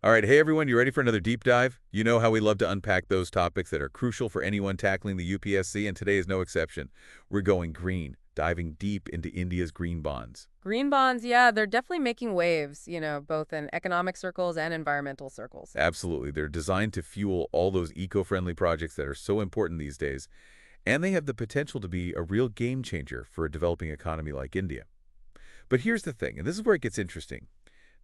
All right, hey everyone, you ready for another deep dive? You know how we love to unpack those topics that are crucial for anyone tackling the UPSC, and today is no exception. We're going green, diving deep into India's green bonds. Green bonds, yeah, they're definitely making waves, both in economic circles and environmental circles. Absolutely, they're designed to fuel all those eco-friendly projects that are so important these days, and they have the potential to be a real game changer for a developing economy like India. But here's the thing, and this is where it gets interesting.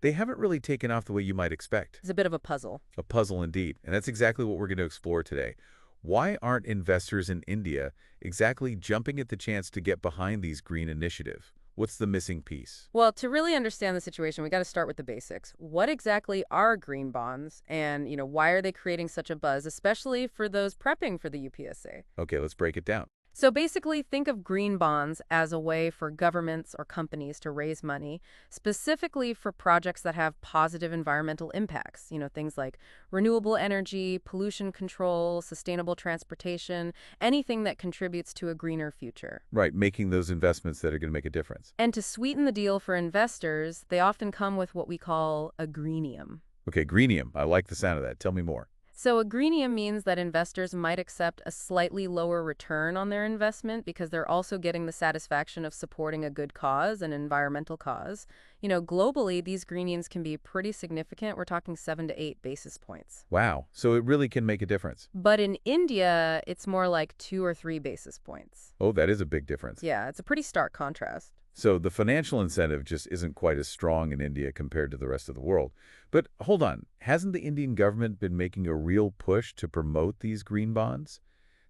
They haven't really taken off the way you might expect. It's a bit of a puzzle. A puzzle indeed, and that's exactly what we're going to explore today. Why aren't investors in India exactly jumping at the chance to get behind these green initiatives? What's the missing piece? Well, to really understand the situation, we got to start with the basics. What exactly are green bonds and, why are they creating such a buzz, especially for those prepping for the UPSC? Okay, let's break it down. So basically, think of green bonds as a way for governments or companies to raise money, specifically for projects that have positive environmental impacts. Things like renewable energy, pollution control, sustainable transportation, anything that contributes to a greener future. Right, making those investments that are going to make a difference. And to sweeten the deal for investors, they often come with what we call a greenium. Okay, greenium. I like the sound of that. Tell me more. So a greenium means that investors might accept a slightly lower return on their investment because they're also getting the satisfaction of supporting a good cause, an environmental cause. Globally, these greeniums can be pretty significant. We're talking 7 to 8 basis points. Wow, so it really can make a difference. But in India, it's more like 2 or 3 basis points. Oh, that is a big difference. Yeah, it's a pretty stark contrast. So the financial incentive just isn't quite as strong in India compared to the rest of the world. But hold on, hasn't the Indian government been making a real push to promote these green bonds?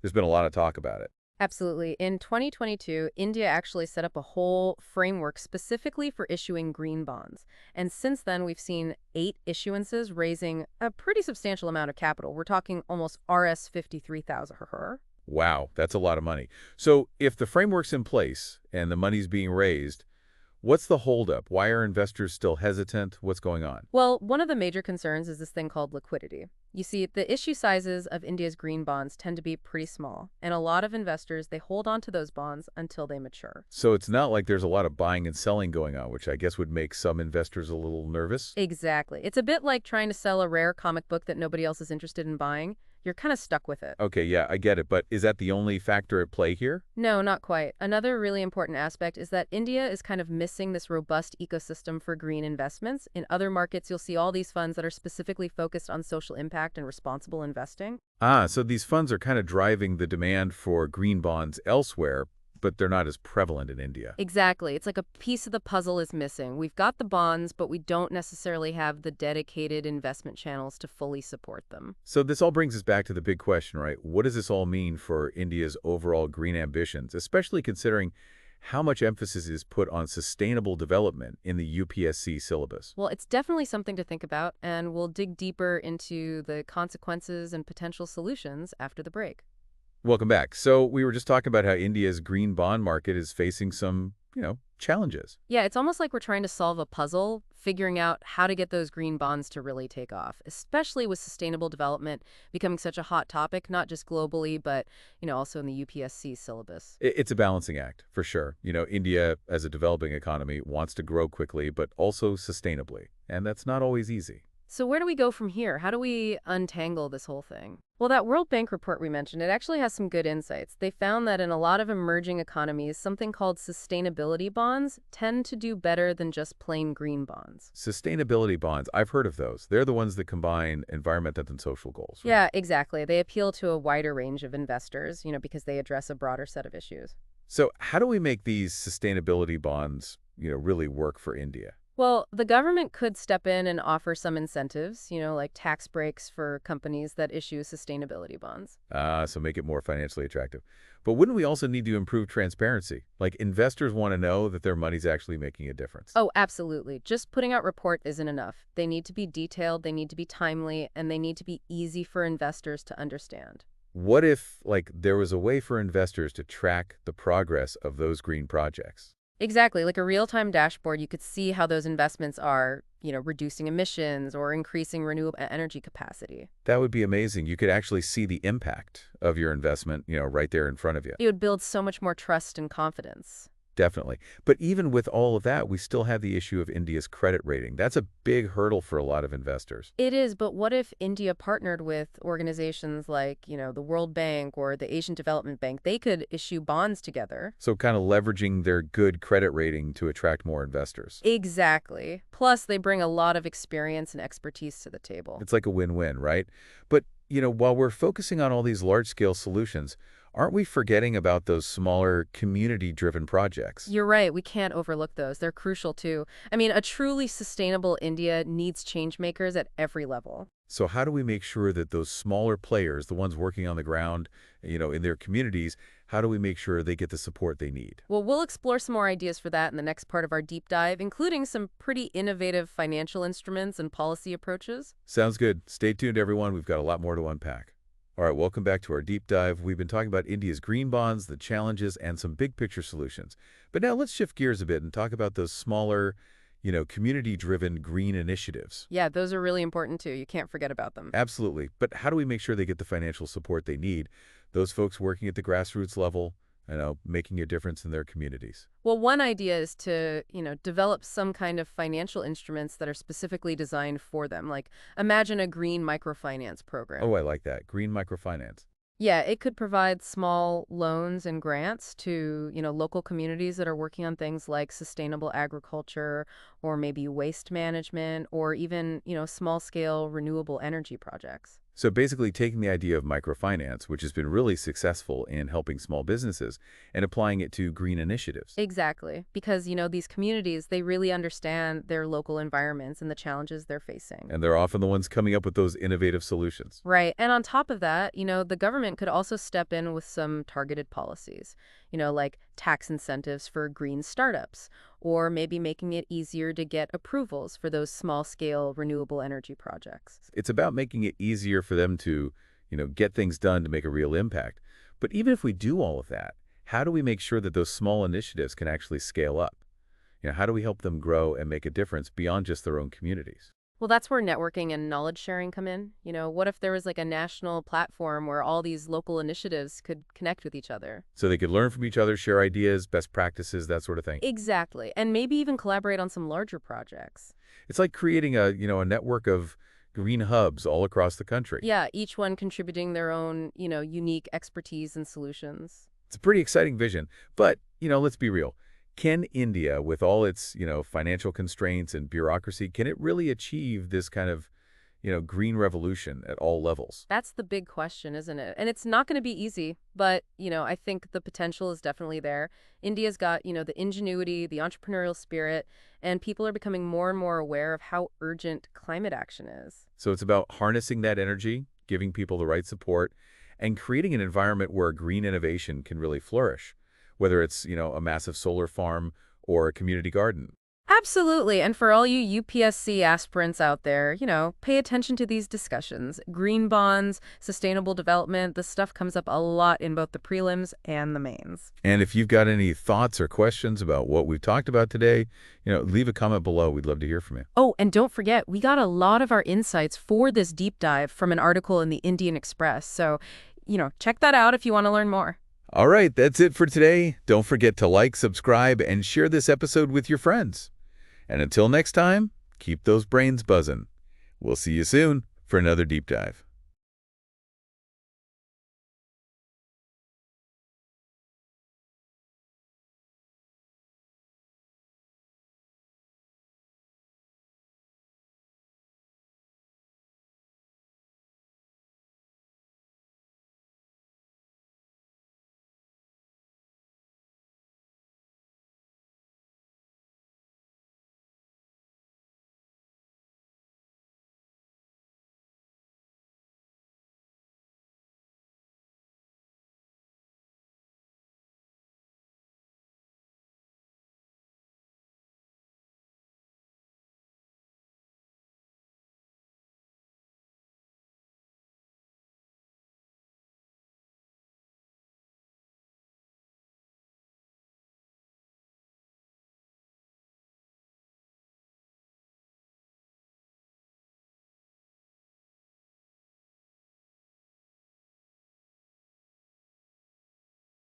There's been a lot of talk about it. Absolutely. In 2022, India actually set up a whole framework specifically for issuing green bonds. And since then, we've seen 8 issuances raising a pretty substantial amount of capital. We're talking almost Rs 53,000 her. Wow, that's a lot of money. So if the framework's in place and the money's being raised, what's the holdup? Why are investors still hesitant? What's going on? Well, one of the major concerns is this thing called liquidity. You see, the issue sizes of India's green bonds tend to be pretty small, and a lot of investors, they hold on to those bonds until they mature. So it's not like there's a lot of buying and selling going on, which I guess would make some investors a little nervous. Exactly. It's a bit like trying to sell a rare comic book that nobody else is interested in buying. You're kind of stuck with it. Okay, yeah, I get it, but is that the only factor at play here? No, not quite. Another really important aspect is that India is kind of missing this robust ecosystem for green investments. In other markets, you'll see all these funds that are specifically focused on social impact and responsible investing. Ah, so these funds are kind of driving the demand for green bonds elsewhere, but they're not as prevalent in India. Exactly. It's like a piece of the puzzle is missing. We've got the bonds, but we don't necessarily have the dedicated investment channels to fully support them. So this all brings us back to the big question, right? What does this all mean for India's overall green ambitions, especially considering how much emphasis is put on sustainable development in the UPSC syllabus? Well, it's definitely something to think about, and we'll dig deeper into the consequences and potential solutions after the break. Welcome back. So we were just talking about how India's green bond market is facing some, challenges. Yeah, it's almost like we're trying to solve a puzzle, figuring out how to get those green bonds to really take off, especially with sustainable development becoming such a hot topic, not just globally, but, also in the UPSC syllabus. It's a balancing act, for sure. India, as a developing economy, wants to grow quickly, but also sustainably. And that's not always easy. So where do we go from here? How do we untangle this whole thing? Well, that World Bank report we mentioned, it actually has some good insights. They found that in a lot of emerging economies, something called sustainability bonds tend to do better than just plain green bonds. Sustainability bonds, I've heard of those. They're the ones that combine environmental and social goals, right? Yeah, exactly. They appeal to a wider range of investors, because they address a broader set of issues. So how do we make these sustainability bonds, really work for India? Well, the government could step in and offer some incentives, like tax breaks for companies that issue sustainability bonds. So make it more financially attractive. But wouldn't we also need to improve transparency? Like investors want to know that their money's actually making a difference. Oh, absolutely. Just putting out report isn't enough. They need to be detailed, they need to be timely, and they need to be easy for investors to understand. What if, there was a way for investors to track the progress of those green projects? Exactly. Like a real-time dashboard, you could see how those investments are, reducing emissions or increasing renewable energy capacity. That would be amazing. You could actually see the impact of your investment, right there in front of you. It would build so much more trust and confidence. Definitely. But even with all of that, we still have the issue of India's credit rating. That's a big hurdle for a lot of investors. It is, but what if India partnered with organizations like, the World Bank or the Asian Development Bank? They could issue bonds together. So kind of leveraging their good credit rating to attract more investors. Exactly. Plus, they bring a lot of experience and expertise to the table. It's like a win-win, right? But, while we're focusing on all these large-scale solutions, aren't we forgetting about those smaller community-driven projects? You're right. We can't overlook those. They're crucial too. I mean, a truly sustainable India needs change makers at every level. So how do we make sure that those smaller players, the ones working on the ground, in their communities, how do we make sure they get the support they need? Well, we'll explore some more ideas for that in the next part of our deep dive, including some pretty innovative financial instruments and policy approaches. Sounds good. Stay tuned, everyone. We've got a lot more to unpack. All right, welcome back to our deep dive. We've been talking about India's green bonds, the challenges, and some big picture solutions. But now let's shift gears a bit and talk about those smaller, community-driven green initiatives. Yeah, those are really important too. You can't forget about them. Absolutely. But how do we make sure they get the financial support they need? Those folks working at the grassroots level, making a difference in their communities. Well, one idea is to, develop some kind of financial instruments that are specifically designed for them. Like, imagine a green microfinance program. Oh, I like that. Green microfinance. Yeah, it could provide small loans and grants to, local communities that are working on things like sustainable agriculture or maybe waste management or even, small-scale renewable energy projects. So basically taking the idea of microfinance, which has been really successful in helping small businesses, and applying it to green initiatives. Exactly, because, these communities, they really understand their local environments and the challenges they're facing. And they're often the ones coming up with those innovative solutions. Right. And on top of that, the government could also step in with some targeted policies, like tax incentives for green startups, or maybe making it easier to get approvals for those small-scale renewable energy projects. It's about making it easier for them to, get things done to make a real impact. But even if we do all of that, how do we make sure that those small initiatives can actually scale up? How do we help them grow and make a difference beyond just their own communities? Well, that's where networking and knowledge sharing come in. What if there was like a national platform where all these local initiatives could connect with each other? So they could learn from each other, share ideas, best practices, that sort of thing. Exactly. And maybe even collaborate on some larger projects. It's like creating a network of green hubs all across the country. Yeah, each one contributing their own, unique expertise and solutions. It's a pretty exciting vision. But, let's be real. Can India, with all its, financial constraints and bureaucracy, can it really achieve this kind of, green revolution at all levels? That's the big question, isn't it? And it's not going to be easy, but, I think the potential is definitely there. India's got, the ingenuity, the entrepreneurial spirit, and people are becoming more and more aware of how urgent climate action is. So it's about harnessing that energy, giving people the right support, and creating an environment where green innovation can really flourish, whether it's, a massive solar farm or a community garden. Absolutely. And for all you UPSC aspirants out there, pay attention to these discussions. Green bonds, sustainable development, this stuff comes up a lot in both the prelims and the mains. And if you've got any thoughts or questions about what we've talked about today, leave a comment below. We'd love to hear from you. Oh, and don't forget, we got a lot of our insights for this deep dive from an article in the Indian Express. So, check that out if you want to learn more. All right, that's it for today. Don't forget to like, subscribe, and share this episode with your friends. And until next time, keep those brains buzzing. We'll see you soon for another deep dive.